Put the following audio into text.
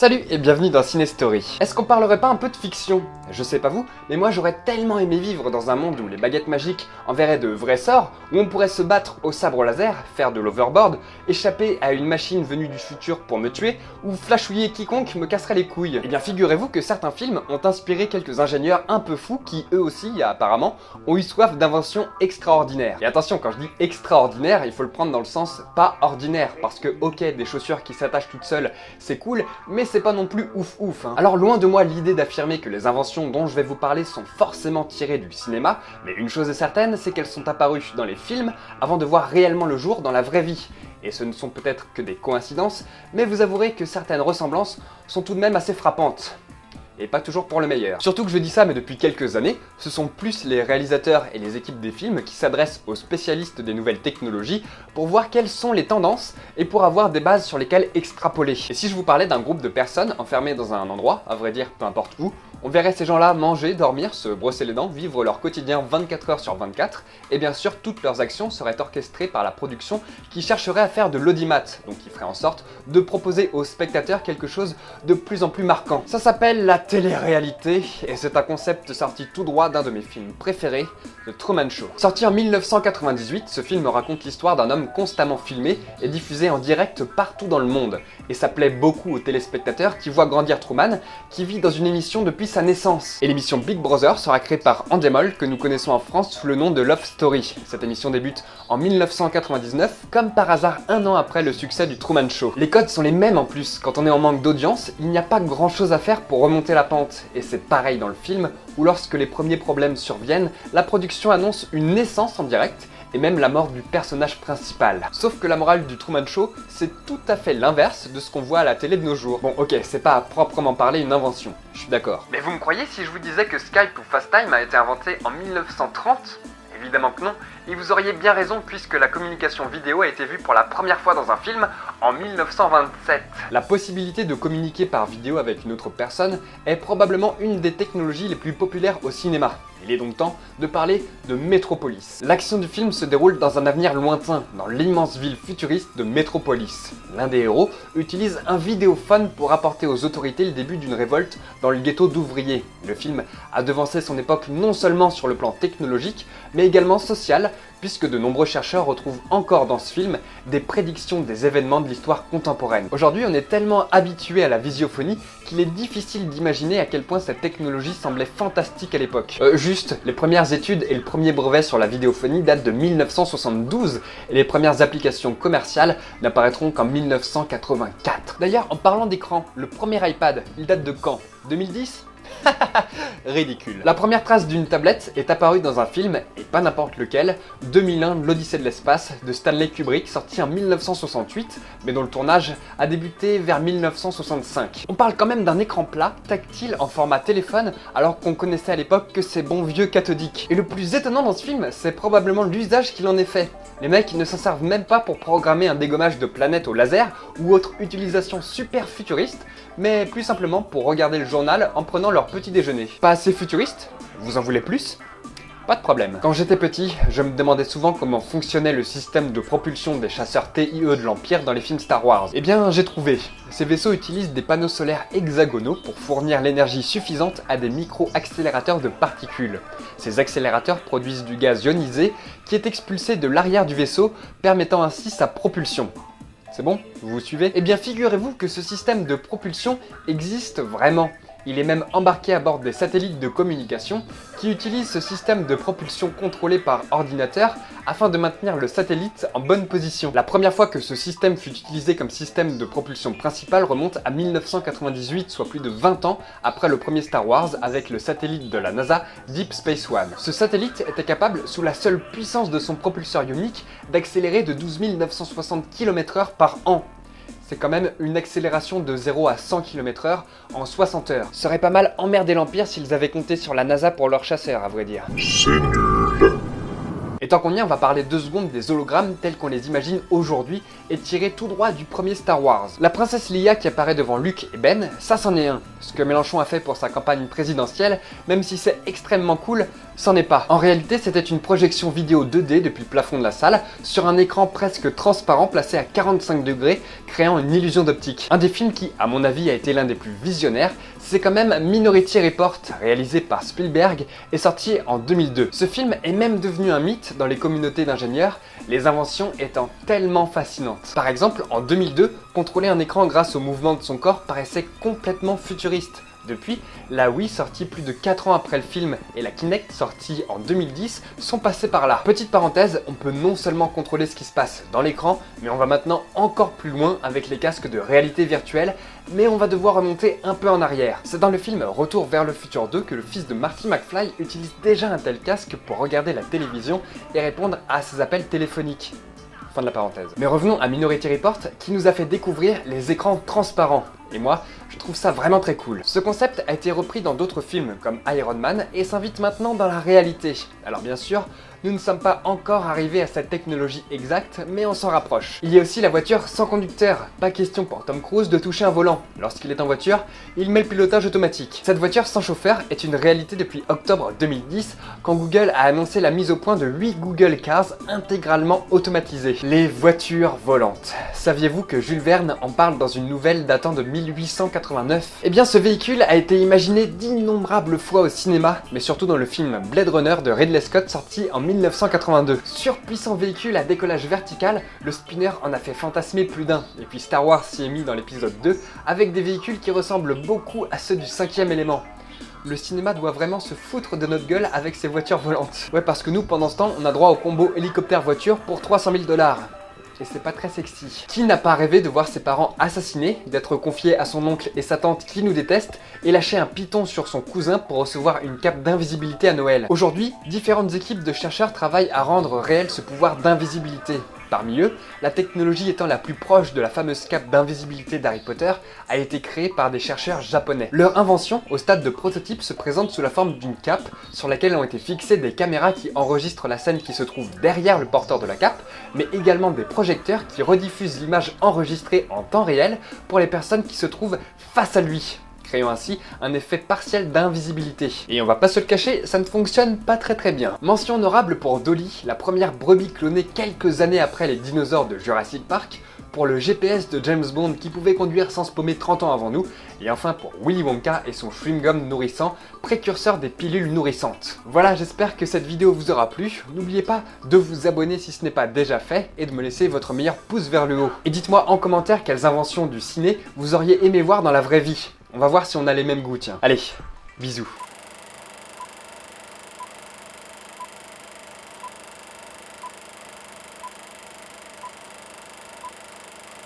Salut et bienvenue dans Ciné-Story. Est-ce qu'on parlerait pas un peu de fiction? Je sais pas vous, mais moi j'aurais tellement aimé vivre dans un monde où les baguettes magiques enverraient de vrais sorts, où on pourrait se battre au sabre laser, faire de l'overboard, échapper à une machine venue du futur pour me tuer, ou flashouiller quiconque me casserait les couilles. Eh bien figurez-vous que certains films ont inspiré quelques ingénieurs un peu fous qui eux aussi, apparemment, ont eu soif d'inventions extraordinaires. Et attention, quand je dis extraordinaire, il faut le prendre dans le sens pas ordinaire, parce que ok, des chaussures qui s'attachent toutes seules, c'est cool, mais c'est pas non plus ouf ouf. Alors loin de moi l'idée d'affirmer que les inventions dont je vais vous parler sont forcément tirées du cinéma, mais une chose est certaine, c'est qu'elles sont apparues dans les films avant de voir réellement le jour dans la vraie vie. Et ce ne sont peut-être que des coïncidences, mais vous avouerez que certaines ressemblances sont tout de même assez frappantes. Et pas toujours pour le meilleur. Surtout que je dis ça, mais depuis quelques années, ce sont plus les réalisateurs et les équipes des films qui s'adressent aux spécialistes des nouvelles technologies pour voir quelles sont les tendances et pour avoir des bases sur lesquelles extrapoler. Et si je vous parlais d'un groupe de personnes enfermées dans un endroit, à vrai dire peu importe où, on verrait ces gens-là manger, dormir, se brosser les dents, vivre leur quotidien 24 heures sur 24, et bien sûr toutes leurs actions seraient orchestrées par la production qui chercherait à faire de l'audimat, donc qui ferait en sorte de proposer aux spectateurs quelque chose de plus en plus marquant. Ça s'appelle la télé-réalité, et c'est un concept sorti tout droit d'un de mes films préférés, The Truman Show. Sorti en 1998, ce film raconte l'histoire d'un homme constamment filmé et diffusé en direct partout dans le monde, et ça plaît beaucoup aux téléspectateurs qui voient grandir Truman, qui vit dans une émission depuis sa naissance. Et l'émission Big Brother sera créée par Endemol, que nous connaissons en France sous le nom de Love Story. Cette émission débute en 1999, comme par hasard un an après le succès du Truman Show. Les codes sont les mêmes en plus, quand on est en manque d'audience, il n'y a pas grand chose à faire pour remonter la pente. Et c'est pareil dans le film, où lorsque les premiers problèmes surviennent, la production annonce une naissance en direct, et même la mort du personnage principal. Sauf que la morale du Truman Show, c'est tout à fait l'inverse de ce qu'on voit à la télé de nos jours. Bon ok, c'est pas à proprement parler une invention, je suis d'accord. Mais vous me croyez si je vous disais que Skype ou FaceTime a été inventé en 1930 ? Évidemment que non, et vous auriez bien raison puisque la communication vidéo a été vue pour la première fois dans un film en 1927. La possibilité de communiquer par vidéo avec une autre personne est probablement une des technologies les plus populaires au cinéma. Il est donc temps de parler de Metropolis. L'action du film se déroule dans un avenir lointain, dans l'immense ville futuriste de Metropolis. L'un des héros utilise un vidéophone pour apporter aux autorités le début d'une révolte dans le ghetto d'ouvriers. Le film a devancé son époque non seulement sur le plan technologique, mais également social, puisque de nombreux chercheurs retrouvent encore dans ce film des prédictions des événements de l'histoire contemporaine. Aujourd'hui, on est tellement habitué à la visiophonie qu'il est difficile d'imaginer à quel point cette technologie semblait fantastique à l'époque. Juste, les premières études et le premier brevet sur la vidéophonie datent de 1972, et les premières applications commerciales n'apparaîtront qu'en 1984. D'ailleurs, en parlant d'écran, le premier iPad, il date de quand? 2010 ? Ridicule. La première trace d'une tablette est apparue dans un film, et pas n'importe lequel, 2001 L'Odyssée de l'espace de Stanley Kubrick, sorti en 1968, mais dont le tournage a débuté vers 1965. On parle quand même d'un écran plat, tactile, en format téléphone, alors qu'on connaissait à l'époque que ces bons vieux cathodiques. Et le plus étonnant dans ce film, c'est probablement l'usage qu'il en est fait. Les mecs ne s'en servent même pas pour programmer un dégommage de planètes au laser ou autre utilisation super futuriste, mais plus simplement pour regarder le journal en prenant leur petit déjeuner. Pas assez futuriste? Vous en voulez plus? Pas de problème. Quand j'étais petit, je me demandais souvent comment fonctionnait le système de propulsion des chasseurs TIE de l'Empire dans les films Star Wars. Eh bien, j'ai trouvé. Ces vaisseaux utilisent des panneaux solaires hexagonaux pour fournir l'énergie suffisante à des micro-accélérateurs de particules. Ces accélérateurs produisent du gaz ionisé qui est expulsé de l'arrière du vaisseau, permettant ainsi sa propulsion. C'est bon? Vous suivez? Eh bien, figurez-vous que ce système de propulsion existe vraiment. Il est même embarqué à bord des satellites de communication qui utilisent ce système de propulsion contrôlé par ordinateur afin de maintenir le satellite en bonne position. La première fois que ce système fut utilisé comme système de propulsion principal remonte à 1998, soit plus de 20 ans après le premier Star Wars avec le satellite de la NASA Deep Space One. Ce satellite était capable, sous la seule puissance de son propulseur ionique, d'accélérer de 12 960 km/h par an. C'est quand même une accélération de 0 à 100 km/h en 60 heures. Ce serait pas mal emmerder l'Empire s'ils avaient compté sur la NASA pour leurs chasseurs, à vrai dire. C'est nul. Et tant qu'on y est, on va parler 2 secondes des hologrammes tels qu'on les imagine aujourd'hui et tirés tout droit du premier Star Wars. La princesse Leia qui apparaît devant Luke et Ben, ça c'en est un. Ce que Mélenchon a fait pour sa campagne présidentielle, même si c'est extrêmement cool, C'en est pas. En réalité, c'était une projection vidéo 2D depuis le plafond de la salle, sur un écran presque transparent placé à 45 degrés, créant une illusion d'optique. Un des films qui, à mon avis, a été l'un des plus visionnaires, c'est quand même Minority Report, réalisé par Spielberg et sorti en 2002. Ce film est même devenu un mythe dans les communautés d'ingénieurs, les inventions étant tellement fascinantes. Par exemple, en 2002, contrôler un écran grâce au mouvement de son corps paraissait complètement futuriste. Depuis, la Wii sortie plus de 4 ans après le film et la Kinect sortie en 2010 sont passées par là. Petite parenthèse, on peut non seulement contrôler ce qui se passe dans l'écran, mais on va maintenant encore plus loin avec les casques de réalité virtuelle, mais on va devoir remonter un peu en arrière. C'est dans le film Retour vers le futur 2 que le fils de Marty McFly utilise déjà un tel casque pour regarder la télévision et répondre à ses appels téléphoniques. Fin de la parenthèse. Mais revenons à Minority Report qui nous a fait découvrir les écrans transparents. Et moi, je trouve ça vraiment très cool. Ce concept a été repris dans d'autres films comme Iron Man et s'invite maintenant dans la réalité. Alors bien sûr, nous ne sommes pas encore arrivés à cette technologie exacte, mais on s'en rapproche. Il y a aussi la voiture sans conducteur. Pas question pour Tom Cruise de toucher un volant. Lorsqu'il est en voiture, il met le pilotage automatique. Cette voiture sans chauffeur est une réalité depuis octobre 2010, quand Google a annoncé la mise au point de 8 Google Cars intégralement automatisées. Les voitures volantes. Saviez-vous que Jules Verne en parle dans une nouvelle datant de 1889? Eh bien, ce véhicule a été imaginé d'innombrables fois au cinéma, mais surtout dans le film Blade Runner de Ridley Scott sorti en 1982. Surpuissant véhicule à décollage vertical, le spinner en a fait fantasmer plus d'un. Et puis Star Wars s'y est mis dans l'épisode 2, avec des véhicules qui ressemblent beaucoup à ceux du 5e élément. Le cinéma doit vraiment se foutre de notre gueule avec ces voitures volantes. Ouais, parce que nous, pendant ce temps, on a droit au combo hélicoptère-voiture pour 300 000 $. Et c'est pas très sexy. Qui n'a pas rêvé de voir ses parents assassinés, d'être confié à son oncle et sa tante qui nous détestent, et lâcher un python sur son cousin pour recevoir une cape d'invisibilité à Noël? Aujourd'hui, différentes équipes de chercheurs travaillent à rendre réel ce pouvoir d'invisibilité. Parmi eux, la technologie étant la plus proche de la fameuse cape d'invisibilité d'Harry Potter a été créée par des chercheurs japonais. Leur invention, au stade de prototype, se présente sous la forme d'une cape sur laquelle ont été fixées des caméras qui enregistrent la scène qui se trouve derrière le porteur de la cape, mais également des projecteurs qui rediffusent l'image enregistrée en temps réel pour les personnes qui se trouvent face à lui, créant ainsi un effet partiel d'invisibilité. Et on va pas se le cacher, ça ne fonctionne pas très bien. Mention honorable pour Dolly, la première brebis clonée quelques années après les dinosaures de Jurassic Park, pour le GPS de James Bond qui pouvait conduire sans se paumer 30 ans avant nous, et enfin pour Willy Wonka et son chewing-gum nourrissant, précurseur des pilules nourrissantes. Voilà, j'espère que cette vidéo vous aura plu. N'oubliez pas de vous abonner si ce n'est pas déjà fait, et de me laisser votre meilleur pouce vers le haut. Et dites-moi en commentaire quelles inventions du ciné vous auriez aimé voir dans la vraie vie. On va voir si on a les mêmes goûts, tiens. Allez, bisous.